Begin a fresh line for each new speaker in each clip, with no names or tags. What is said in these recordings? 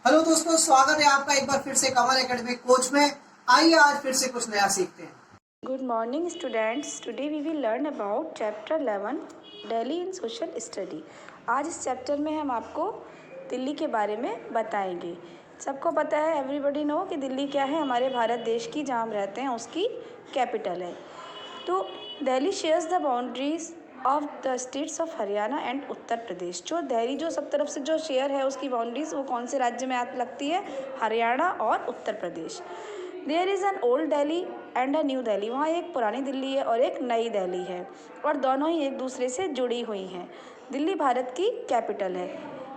Hello दोस्तों, स्वागत है आपका एक बार फिर से कमल एकेडमिक कोच में। आइए आज फिर से कुछ नया सीखते हैं।
Good morning students. Today we will learn about chapter 11 Delhi in social study. आज इस चैप्टर में हम आपको दिल्ली के बारे में बताएंगे। सबको पता है, एवरीबडी नो कि दिल्ली क्या है, हमारे भारत देश की, जहाँ हम रहते हैं उसकी कैपिटल है। तो Delhi shares the boundaries of the states of Haryana and Uttar Pradesh. जो दिल्ली जो सब तरफ से जो शेयर है उसकी बाउंड्रीज, वो कौन से राज्य में लगती है? हरियाणा और Uttar Pradesh. There is an old Delhi and a new Delhi. वहाँ एक पुरानी दिल्ली है और एक नई दिल्ली है, और दोनों ही एक दूसरे से जुड़ी हुई हैं। दिल्ली भारत की कैपिटल है।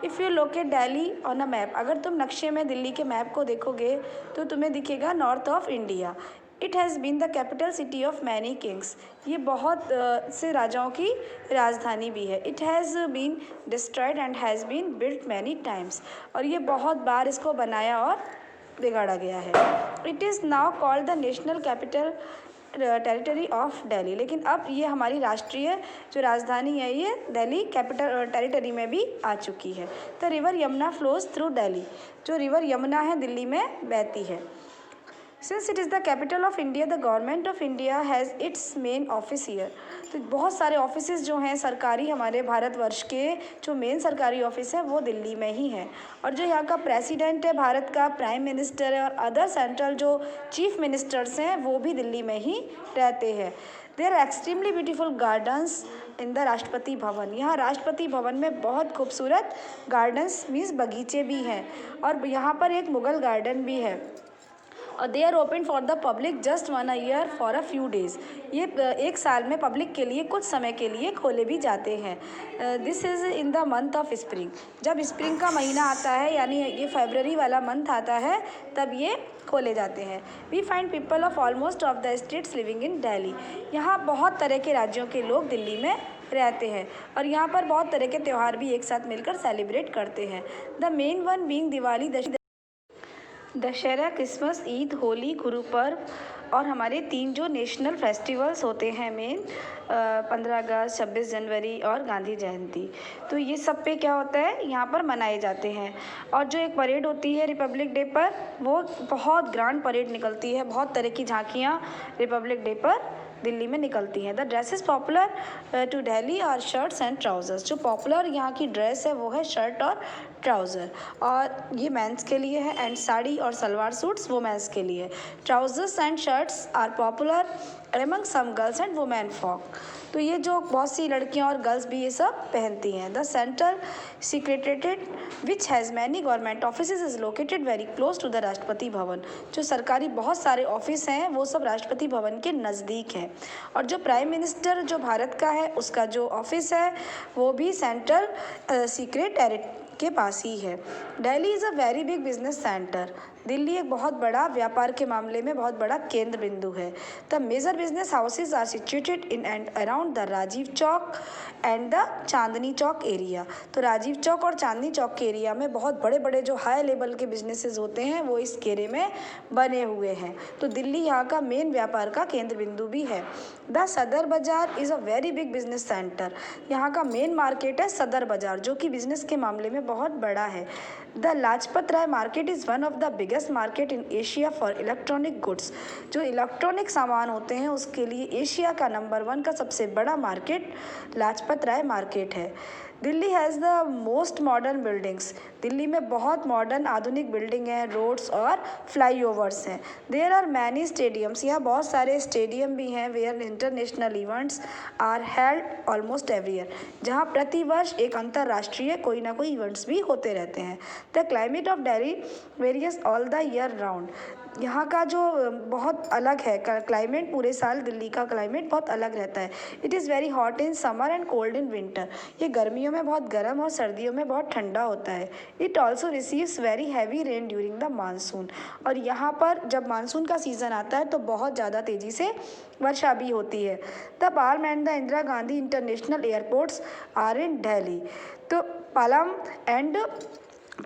If you locate Delhi on a map, अगर तुम नक्शे में दिल्ली के मैप को देखोगे तो तुम्हें दिखेगा north of India. It has been the capital city of many kings. ये बहुत से राजाओं की राजधानी भी है। It has been destroyed and has been built many times. और ये बहुत बार इसको बनाया और बिगाड़ा गया है। It is now called the national capital territory of Delhi. लेकिन अब ये हमारी राष्ट्रीय जो राजधानी है, ये दिल्ली कैपिटल टेरिटरी में भी आ चुकी है। The river Yamuna flows through Delhi. जो रिवर यमुना है दिल्ली में बहती है। Since it is the capital of India, the government of India has its main office year. तो बहुत सारे ऑफिसेज जो हैं सरकारी, हमारे भारतवर्ष के जो मेन सरकारी ऑफिस है वो दिल्ली में ही है। और जो यहाँ का प्रेसिडेंट है भारत का, प्राइम मिनिस्टर है, और अदर सेंट्रल जो चीफ मिनिस्टर्स हैं वो भी दिल्ली में ही रहते हैं। There are extremely beautiful gardens in the Rashtrapati Bhavan. यहाँ राष्ट्रपति भवन में बहुत खूबसूरत गार्डन्स मीन्स बगीचे भी हैं, और यहाँ पर एक मुगल गार्डन भी है। और they are open for the public just 1 year for a few days. ये एक साल में पब्लिक के लिए कुछ समय के लिए खोले भी जाते हैं। This is in the month of spring. जब स्प्रिंग का महीना आता है, यानी ये फरवरी वाला मंथ आता है, तब ये खोले जाते हैं। We find people of almost of the states living in Delhi. यहाँ बहुत तरह के राज्यों के लोग दिल्ली में रहते हैं, और यहाँ पर बहुत तरह के त्यौहार भी एक साथ मिलकर सेलिब्रेट करते हैं। The main one being Diwali, Dussehra, Christmas, Eid, Holi, Guru Parv, और हमारे 3 जो नेशनल फेस्टिवल्स होते हैं मेन, 15 अगस्त, 26 जनवरी और गांधी जयंती। तो ये सब पे क्या होता है, यहाँ पर मनाए जाते हैं। और जो एक परेड होती है रिपब्लिक डे पर, वो बहुत ग्रैंड परेड निकलती है। बहुत तरह की झांकियाँ रिपब्लिक डे पर दिल्ली में निकलती हैं। The dresses popular to Delhi are shirts and trousers. जो पॉपुलर यहाँ की ड्रेस है वो है शर्ट और ट्राउज़र, और ये मेंस के लिए है, एंड साड़ी और सलवार सूट्स वुमेन्स के लिए। Trousers and shirts are popular among some girls and women folk. तो ये जो बहुत सी लड़कियां और गर्ल्स भी ये सब पहनती हैं। The central secretariat which has many government offices is located very close to the Rashtrapati Bhavan. जो सरकारी बहुत सारे ऑफिस हैं वो सब राष्ट्रपति भवन के नज़दीक हैं। और जो प्राइम मिनिस्टर जो भारत का है, उसका जो ऑफिस है वो भी सेंट्रल सेक्रेटेरिएट के पास ही है। Delhi is a very big business centre. Delhi एक बहुत बड़ा व्यापार के मामले में बहुत बड़ा केंद्र बिंदु है। The major business houses are situated in and around the Rajiv Chowk and the Chandni Chowk area. तो राजीव चौक और चांदनी चौक के एरिया में बहुत बड़े बड़े जो हाई लेवल के बिजनेसेस होते हैं वो इस घेरे में बने हुए हैं। तो दिल्ली यहाँ का मेन व्यापार का केंद्र बिंदु भी है। द सदर बाज़ार is a very big business centre. यहाँ का मेन मार्केट है सदर बाज़ार, जो कि बिजनेस के मामले में बहुत बड़ा है। The Lajpat Rai market is one of the biggest market in Asia for electronic goods. जो इलेक्ट्रॉनिक सामान होते हैं उसके लिए एशिया का नंबर 1 का सबसे बड़ा मार्केट लाजपत राय मार्केट है। Delhi has the most modern buildings. Delhi में बहुत मॉडर्न आधुनिक बिल्डिंग हैं, रोड्स और फ्लाईओवर्स हैं। There are many stadiums. यहाँ बहुत सारे स्टेडियम भी हैं where international events are held almost every year, जहाँ प्रतिवर्ष एक अंतर्राष्ट्रीय कोई ना कोई इवेंट्स भी होते रहते हैं। The climate of Delhi various all the year round. यहाँ का जो बहुत अलग है क्लाइमेट, पूरे साल दिल्ली का क्लाइमेट बहुत अलग रहता है। It is very hot in summer and cold in winter. ये गर्मियों में बहुत गर्म और सर्दियों में बहुत ठंडा होता है। It also receives very heavy rain during the monsoon. और यहाँ पर जब मानसून का सीज़न आता है तो बहुत ज़्यादा तेज़ी से वर्षा भी होती है। The Palam and the Indira Gandhi international airports are in Delhi. तो पालम एंड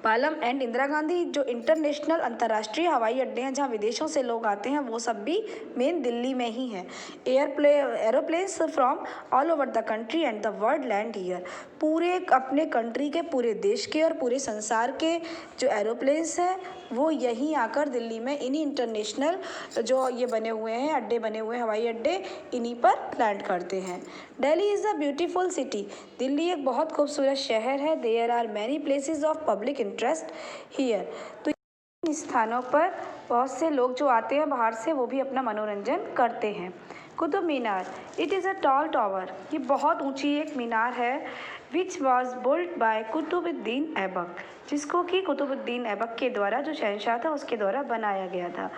पालम एंड इंदिरा गांधी जो इंटरनेशनल अंतर्राष्ट्रीय हवाई अड्डे हैं जहां विदेशों से लोग आते हैं, वो सब भी मेन दिल्ली में ही हैं। Aeroplanes from all over the country and the world land here. पूरे अपने कंट्री के, पूरे देश के और पूरे संसार के जो एरोप्लेन्स हैं वो यहीं आकर दिल्ली में इन्हीं इंटरनेशनल जो ये बने हुए हैं अड्डे, बने हुए हवाई अड्डे, इन्हीं पर लैंड करते हैं। Delhi is a beautiful city. Delhi एक बहुत खूबसूरत शहर है। There are many places of public interest here. तो इन स्थानों पर बहुत से लोग जो आते हैं बाहर से, वो भी अपना मनोरंजन करते हैं। Qutub Minar, it is a tall tower. ये बहुत ऊंची एक मीनार है, which was built by Qutubuddin Aibak, जिसको कि कुतुबुद्दीन ऐबक के द्वारा, जो शहंशाह था उसके द्वारा बनाया गया था।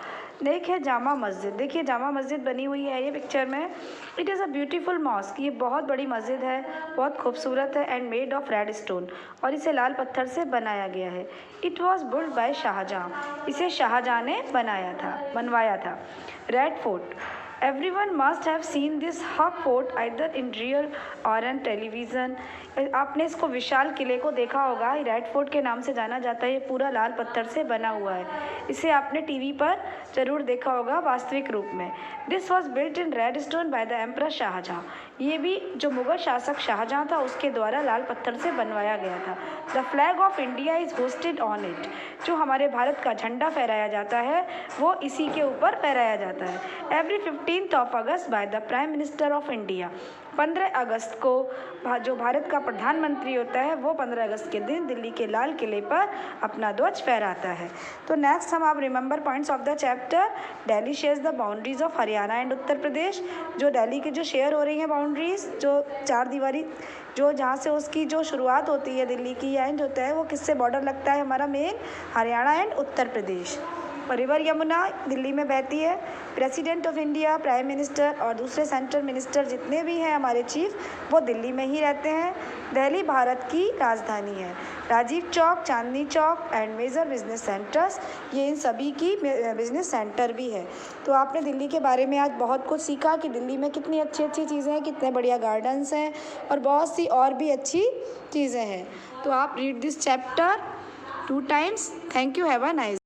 देखिए जामा मस्जिद, देखिए जामा मस्जिद बनी हुई है ये पिक्चर में। It is a beautiful mosque. ये बहुत बड़ी मस्जिद है, बहुत खूबसूरत है and made of red stone, और इसे लाल पत्थर से बनाया गया है। It was built by Shahjahan. इसे शाहजहाँ ने बनवाया था। Red Fort, everyone must have seen this hug fort either in real or on television। आपने इसको विशाल किले को देखा होगा। रेड फोर्ट के नाम से जाना जाता है। ये पूरा लाल पत्थर से बना हुआ है। इसे आपने टीवी पर ज़रूर देखा होगा वास्तविक रूप में। This was built in red stone by the emperor Shahjahan. ये भी जो मुगल शासक शाहजहाँ था उसके द्वारा लाल पत्थर से बनवाया गया था। The flag of India is hosted on it. जो हमारे भारत का झंडा फहराया जाता है वो इसी के ऊपर फहराया जाता है। Every 15th of August by the prime minister of India. 15 अगस्त को जो भारत का प्रधानमंत्री होता है वो 15 अगस्त के दिन दिल्ली के लाल किले पर अपना ध्वज फहराता है। तो नेक्स्ट हम आप remember points of the chapter. Delhi shares the boundaries of Haryana and Uttar Pradesh. जो दिल्ली के जो शेयर हो रही हैं बाउंड्रीज, जो चार दीवारी, जो जहाँ से उसकी जो शुरुआत होती है दिल्ली की, एंड होता है, वो किससे बॉर्डर लगता है हमारा main, Haryana and Uttar Pradesh. River Yamuna Delhi में बहती है। President of India, prime minister और दूसरे सेंट्रल मिनिस्टर जितने भी हैं हमारे चीफ, वो दिल्ली में ही रहते हैं। दिल्ली भारत की राजधानी है। Rajiv Chowk, Chandni chalk and major business centres, ये इन सभी की बिजनेस सेंटर भी है। तो आपने दिल्ली के बारे में आज बहुत कुछ सीखा कि दिल्ली में कितनी अच्छी अच्छी चीज़ें हैं, कितने बढ़िया गार्डन्स हैं और बहुत सी और भी अच्छी चीज़ें हैं। तो आप read this chapter 2 times। Thank you. Have a nice